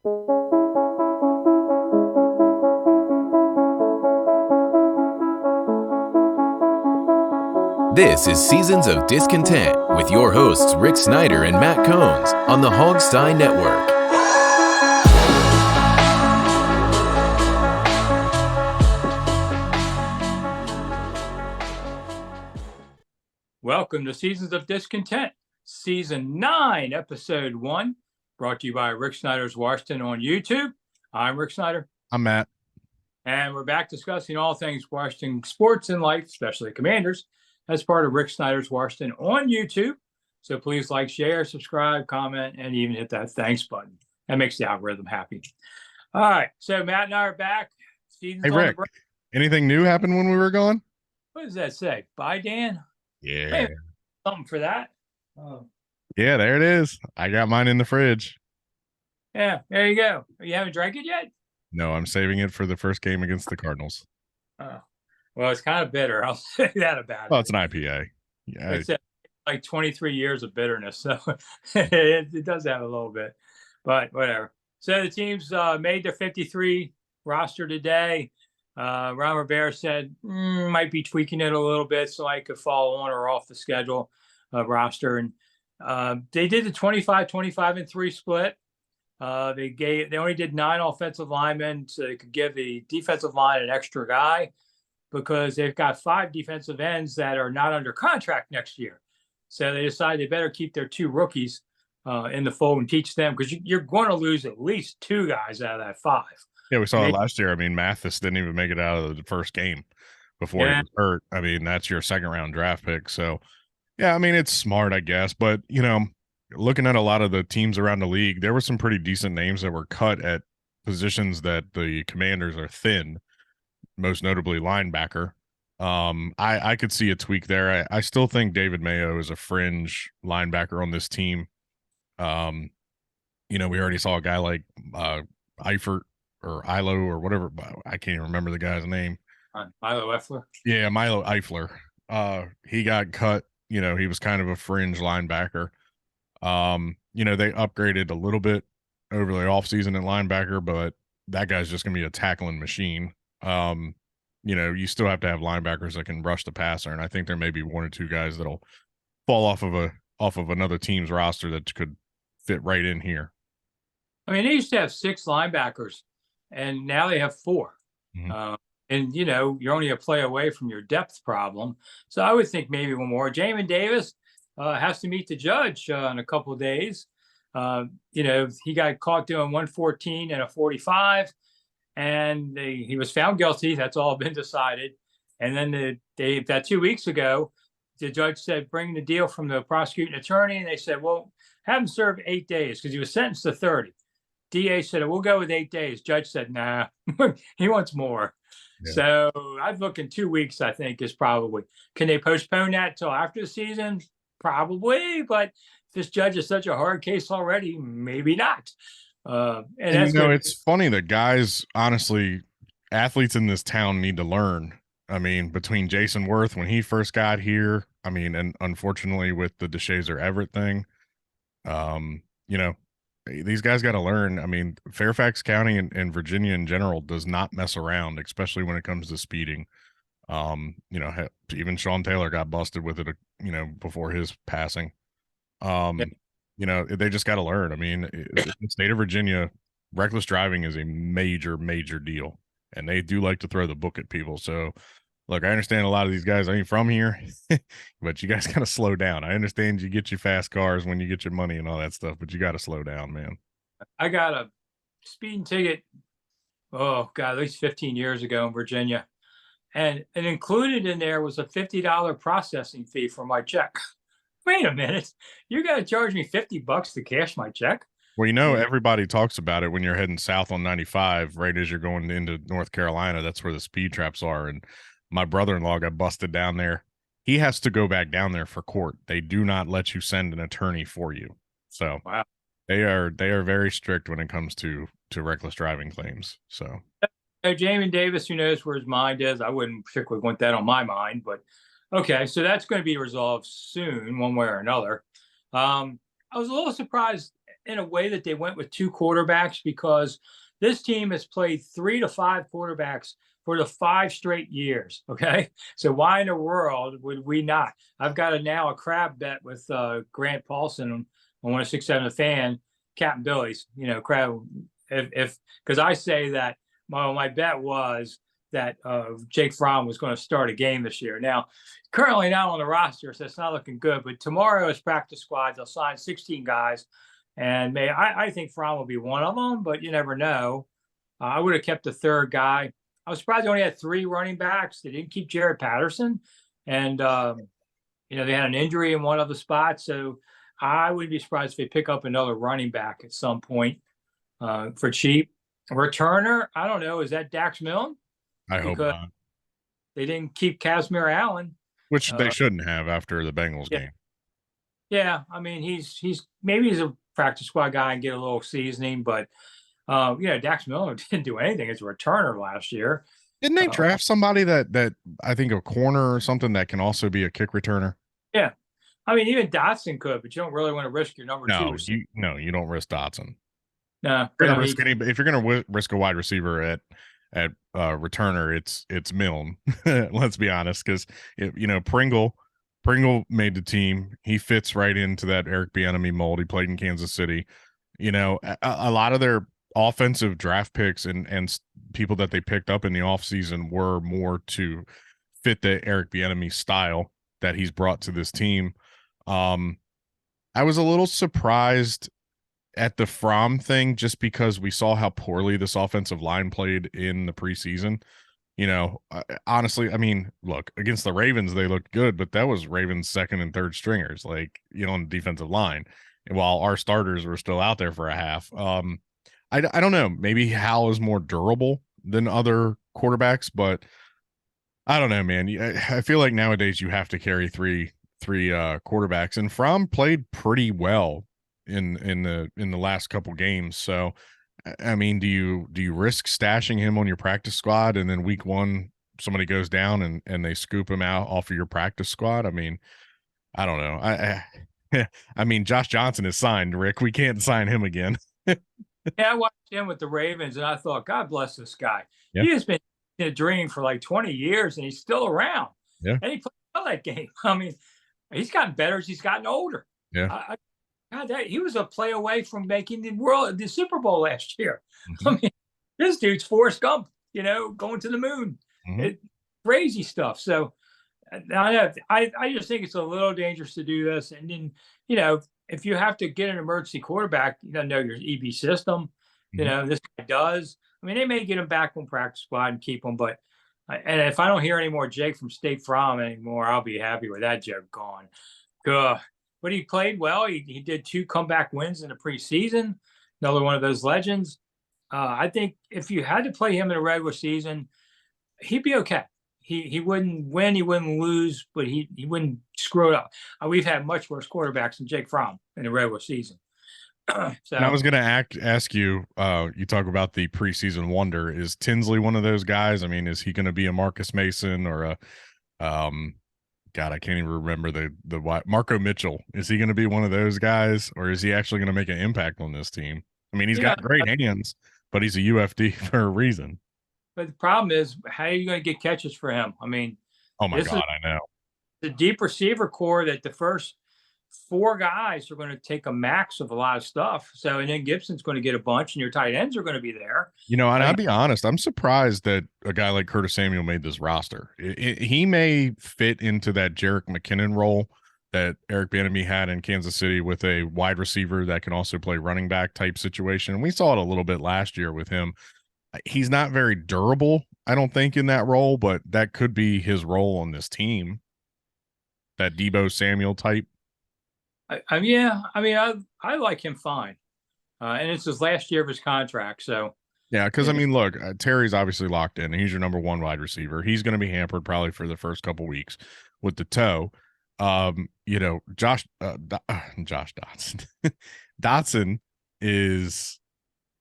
This is Seasons of Discontent with your hosts Rick Snyder and Matt Combs on the Hogstye Network. Welcome to Seasons of Discontent, Season 9, Episode 1, brought to you by Rick Snyder's Washington on YouTube. I'm Rick Snyder. I'm Matt. And we're back discussing all things Washington sports and life, especially Commanders, as part of Rick Snyder's Washington on YouTube. So please like, share, subscribe, comment, and even hit that thanks button. That makes the algorithm happy. All right. So Matt and I are back. Hey, Rick, anything new happened when we were gone? What does that say? Bye, Dan? Yeah. Hey, something for that. Yeah, there it is. I got mine in the fridge. Yeah, there you go. You haven't drank it yet? No, I'm saving it for the first game against the Cardinals. Oh, well, it's kind of bitter. I'll say that about it. Well, it's an IPA. Yeah, it's like 23 years of bitterness, so it does have a little bit, but whatever. So the teams made their 53 roster today. Ron Rivera said might be tweaking it a little bit so I could fall on or off the schedule roster, and they did the 25-25-3 split. They only did 9 offensive linemen, so they could give the defensive line an extra guy because they've got 5 defensive ends that are not under contract next year. So they decided they better keep their 2 rookies in the fold and teach them, because you're going to lose at least 2 guys out of that 5. Yeah, we saw it last year. I mean, Mathis didn't even make it out of the first game before he was hurt. I mean, that's your second-round draft pick. So, yeah, I mean, it's smart, I guess. But, you know, looking at a lot of the teams around the league, there were some pretty decent names that were cut at positions that the Commanders are thin, most notably linebacker. I could see a tweak there. I still think David Mayo is a fringe linebacker on this team. You know, we already saw a guy like Eifert or Ilo or whatever. I can't even remember the guy's name. Milo Eifler. Yeah, Milo Eifler. He got cut. You know, he was kind of a fringe linebacker. You know, they upgraded a little bit over the offseason at linebacker, but that guy's just going to be a tackling machine. You know, you still have to have linebackers that can rush the passer, and I think there may be 1 or 2 guys that'll fall off of another team's roster that could fit right in here. I mean, they used to have 6 linebackers, and now they have 4. Mm-hmm. And, you know, you're only a play away from your depth problem. So I would think maybe 1 more. Jamin Davis has to meet the judge in a couple of days. You know, he got caught doing 114 and a 45, and he was found guilty. That's all been decided. And then that 2 weeks ago, the judge said, bring the deal from the prosecuting attorney. And they said, well, have him serve 8 days because he was sentenced to 30. DA said, we'll go with 8 days. Judge said, nah, he wants more. Yeah. So I'd look in 2 weeks, I think, is probably. Can they postpone that till after the season? Probably. But if this judge is such a hard case already, maybe not. And you know, it's funny that guys, honestly, athletes in this town need to learn. I mean, between Jason Worth when he first got here, I mean, and unfortunately with the DeShazer Everett thing, you know, these guys got to learn. I mean, Fairfax County and Virginia in general does not mess around, especially when it comes to speeding. You know, even Sean Taylor got busted with it, you know, before his passing. You know, they just got to learn. I mean, the state of Virginia, reckless driving is a major, major deal, and they do like to throw the book at people. So, look, I understand a lot of these guys ain't from here, but you guys got to slow down. I understand you get your fast cars when you get your money and all that stuff, but you got to slow down, man. I got a speeding ticket, oh, God, at least 15 years ago in Virginia. And included in there was a $50 processing fee for my check. Wait a minute. You're going to charge me $50 to cash my check? Well, you know, everybody talks about it when you're heading south on 95, right as you're going into North Carolina. That's where the speed traps are. And my brother-in-law got busted down there. He has to go back down there for court. They do not let you send an attorney for you. So wow. They are very strict when it comes to reckless driving claims. So Jamin Davis, who knows where his mind is? I wouldn't particularly want that on my mind, but okay. So that's going to be resolved soon, one way or another. I was a little surprised in a way that they went with 2 quarterbacks because this team has played 3 to 5 quarterbacks for the 5 straight years. Okay, so why in the world would we not? I've got now a crab bet with Grant Paulson on 106.7 The Fan, Captain Billy's. Crab. If because I say that my bet was that Jake Fromm was going to start a game this year. Now, currently not on the roster, so it's not looking good. But tomorrow is practice squad. They'll sign 16 guys, and I think Fromm will be one of them. But you never know. I would have kept the third guy. I was surprised they only had 3 running backs. They didn't keep Jared Patterson, and they had an injury in one of the spots. So I wouldn't be surprised if they pick up another running back at some point for cheap. Returner, I don't know. Is that Dax Milne? I hope not. They didn't keep Casimir Allen, which they shouldn't have after the Bengals game. Yeah, I mean he's maybe he's a practice squad guy and get a little seasoning, but Dax Milne didn't do anything as a returner last year. Didn't they draft somebody that I think a corner or something that can also be a kick returner? Yeah, I mean even Dotson could, but you don't really want to risk your number 2 receiver. You don't risk Dotson. No, if you're gonna risk a wide receiver at returner, it's Milne. Let's be honest, because Pringle made the team. He fits right into that Eric Bieniemy mold. He played in Kansas City. A lot of their offensive draft picks and people that they picked up in the offseason were more to fit the Eric Bieniemy style that he's brought to this team. I was a little surprised at the Fromm thing just because we saw how poorly this offensive line played in the preseason. Honestly, I mean, look, against the Ravens, they looked good, but that was Ravens' second and third stringers, on the defensive line, while our starters were still out there for a half. I don't know. Maybe Hal is more durable than other quarterbacks, but I don't know, man. I feel like nowadays you have to carry three quarterbacks, and Fromm played pretty well in the last couple games. So, I mean, do you risk stashing him on your practice squad and then week 1 somebody goes down and they scoop him out off of your practice squad? I mean, I don't know. I mean, Josh Johnson is signed, Rick. We can't sign him again. Yeah, I watched him with the Ravens and I thought, God bless this guy. Yeah. He has been in a dream for like 20 years and he's still around. Yeah. And he played well that game. I mean, he's gotten better as he's gotten older. Yeah. God, he was a play away from making the Super Bowl last year. Mm-hmm. I mean, this dude's Forrest Gump, going to the moon. Mm-hmm. Crazy stuff. So I just think it's a little dangerous to do this. And then, if you have to get an emergency quarterback, you don't know your EB system. Mm-hmm. This guy does. I mean, they may get him back on practice squad and keep him, but and if I don't hear any more Jake from State Farm anymore, I'll be happy with that joke gone. But he played well. He did 2 comeback wins in the preseason. Another one of those legends. I think if you had to play him in a regular season, he'd be okay. He wouldn't win, he wouldn't lose, but he wouldn't screw it up. We've had much worse quarterbacks than Jake Fromm in the regular season. So, and I was going to ask you, you talk about the preseason wonder. Is Tinsley one of those guys? I mean, is he going to be a Marcus Mason or a God, I can't even remember the Marco Mitchell. Is he going to be one of those guys, or is he actually going to make an impact on this team? I mean, he's got great hands, but he's a UFD for a reason. But the problem is, how are you going to get catches for him? I mean, oh my God, I know. The deep receiver core that the first 4 guys are going to take a max of a lot of stuff. So, and then Gibson's going to get a bunch, and your tight ends are going to be there. And I'll be honest, I'm surprised that a guy like Curtis Samuel made this roster. He may fit into that Jerick McKinnon role that Eric Bieniemy had in Kansas City with a wide receiver that can also play running back type situation. And we saw it a little bit last year with him. He's not very durable, I don't think, in that role, but that could be his role on this team. That Deebo Samuel type. I like him fine. And it's his last year of his contract. So, yeah, because, I mean, look, Terry's obviously locked in. He's your number 1 wide receiver. He's going to be hampered probably for the first couple weeks with the toe. Josh Dotson. Dotson is,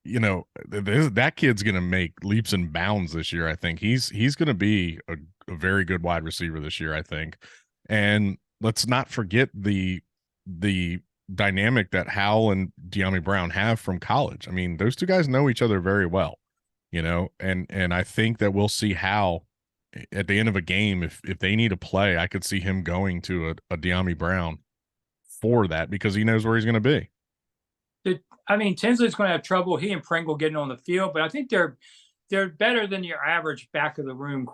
that kid's going to make leaps and bounds this year. I think he's going to be a very good wide receiver this year, I think. And let's not forget the dynamic that Howell and De'Ami Brown have from college. I mean, those two guys know each other very well, and I think that we'll see Howell at the end of a game, if they need a play, I could see him going to a De'Ami Brown for that because he knows where he's going to be. Tinsley's going to have trouble. He and Pringle getting on the field, but I think they're better than your average back of the room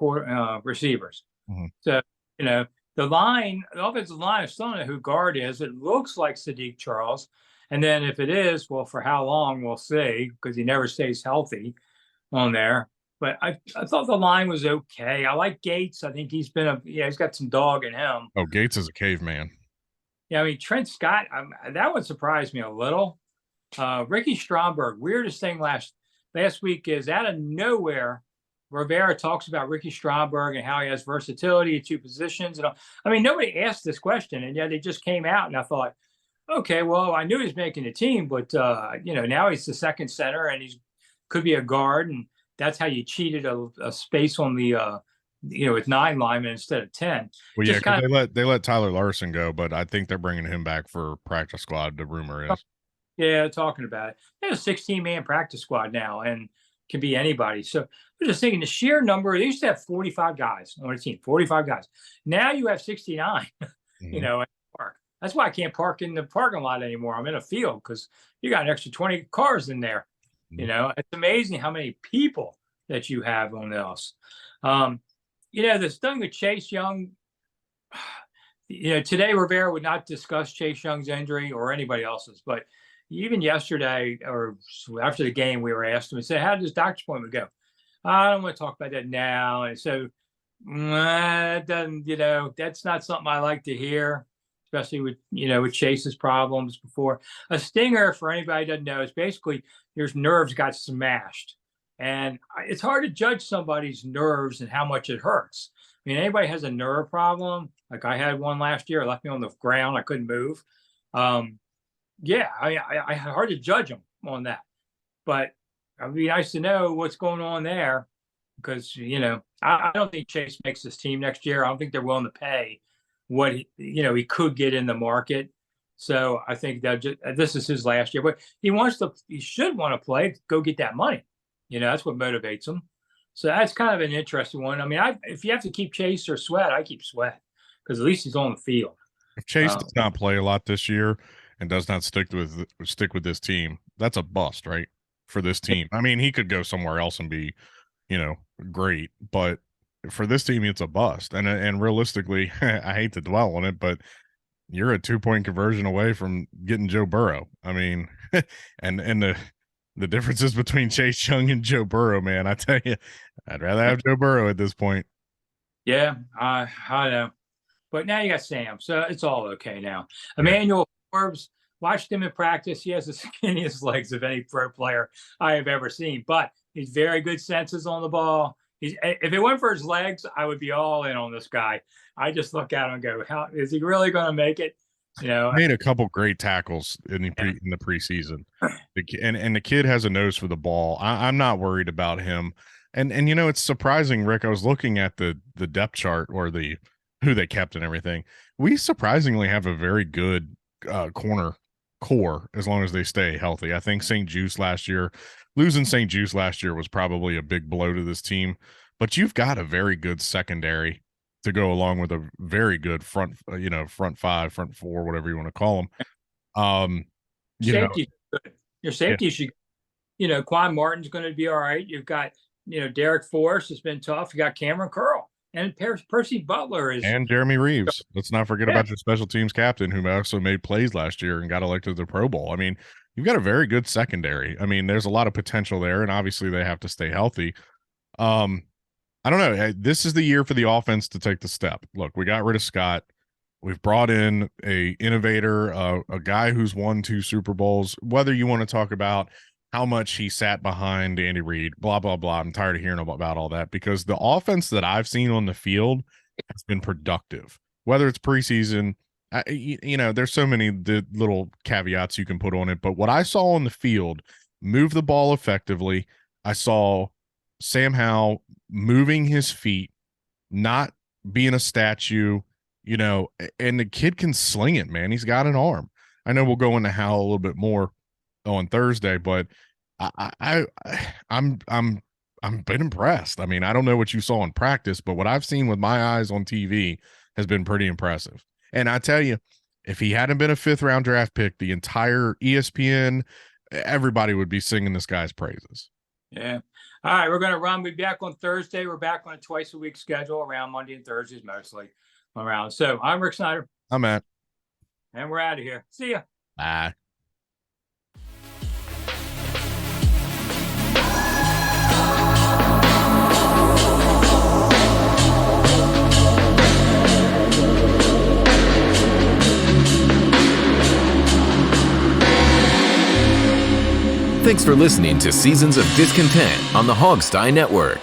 receivers. Mm-hmm. So the offensive line, I still don't know who guard is. It looks like Sadiq Charles, and then if it is, well, for how long we'll see because he never stays healthy on there. But I thought the line was okay. I like Gates. I think he's got some dog in him. Oh, Gates is a caveman. Yeah, Trent Scott, that would surprise me a little. Ricky Stromberg, weirdest thing last week is out of nowhere, Rivera talks about Ricky Stromberg and how he has versatility at two positions. And nobody asked this question, and yet it just came out, and I thought, okay, well, I knew he was making the team, but now he's the second center, and he could be a guard, and that's how you cheated a space on the with 9 linemen instead of 10. Well, yeah, because they let Tyler Larson go, but I think they're bringing him back for practice squad. The rumor is. Yeah, talking about it. They have a 16-man practice squad now, and can be anybody. So I'm just thinking the sheer number. They used to have 45 guys on a team, 45 guys. Now you have 69. Mm-hmm. In the park. That's why I can't park in the parking lot anymore. I'm in a field because you got an extra 20 cars in there. Mm-hmm. It's amazing how many people that you have on this. This thing with Chase Young. Today Rivera would not discuss Chase Young's injury or anybody else's, but even yesterday or after the game, we were asked him and said, how did his doctor's appointment go? I don't want to talk about that now. And so it doesn't, that's not something I like to hear, especially with Chase's problems before. A stinger, for anybody who doesn't know, is basically your nerves got smashed. And it's hard to judge somebody's nerves and how much it hurts. Anybody has a nerve problem, like I had one last year, it left me on the ground. I couldn't move. I hard to judge them on that, but it'd be nice to know what's going on there because, I don't think Chase makes this team next year. I don't think they're willing to pay what, he could get in the market. So I think that this is his last year, but he should want to play, go get that money. That's what motivates him. So that's kind of an interesting one. If you have to keep Chase or Sweat, I keep Sweat because at least he's on the field. If Chase does not play a lot this year and does not stick with this team, that's a bust, right? For this team. He could go somewhere else and be, great, but for this team, it's a bust. And realistically, I hate to dwell on it, but you're a 2-point conversion away from getting Joe Burrow. And the differences between Chase Young and Joe Burrow, man, I tell you, I'd rather have Joe Burrow at this point. Yeah, I know. But now you got Sam, so it's all okay now. Emmanuel Forbes, watched him in practice. He has the skinniest legs of any pro player I have ever seen, but he's very good senses on the ball. If it went for his legs, I would be all in on this guy. I just look at him and go, how is he really going to make it? Made a couple great tackles in the preseason. And the kid has a nose for the ball. I'm not worried about him. And it's surprising, Rick. I was looking at the depth chart or who they kept and everything. We surprisingly have a very good corner core as long as they stay healthy. I think losing St. Juice last year was probably a big blow to this team, but you've got a very good secondary to go along with a very good front 5, front 4, whatever you want to call them. Your safety should, Quan Martin's going to be all right. You've got, Derek Forrest has been tough. You got Cameron Curl. And Percy Butler and Jeremy Reeves. Let's not forget about your special teams captain, who also made plays last year and got elected to the Pro Bowl. You've got a very good secondary. There's a lot of potential there, and obviously they have to stay healthy. I don't know. This is the year for the offense to take the step. Look, we got rid of Scott. We've brought in a innovator, a guy who's won 2 Super Bowls. Whether you want to talk about how much he sat behind Andy Reid, blah, blah, blah. I'm tired of hearing about all that because the offense that I've seen on the field has been productive. Whether it's preseason, there's so many little caveats you can put on it. But what I saw on the field, move the ball effectively. I saw Sam Howell moving his feet, not being a statue, and the kid can sling it, man. He's got an arm. I know we'll go into Hal a little bit more on Thursday, but I'm been impressed. I mean, I don't know what you saw in practice, but what I've seen with my eyes on TV has been pretty impressive. And I tell you, if he hadn't been a 5th round draft pick, the entire ESPN, everybody would be singing this guy's praises. Yeah. All right, we're going to run. We'll be back on Thursday. We're back on a twice-a-week schedule around Monday and Thursdays mostly around. So I'm Rick Snyder. I'm Matt. And we're out of here. See ya. Bye. Thanks for listening to Seasons of Discontent on the Hogstye Network.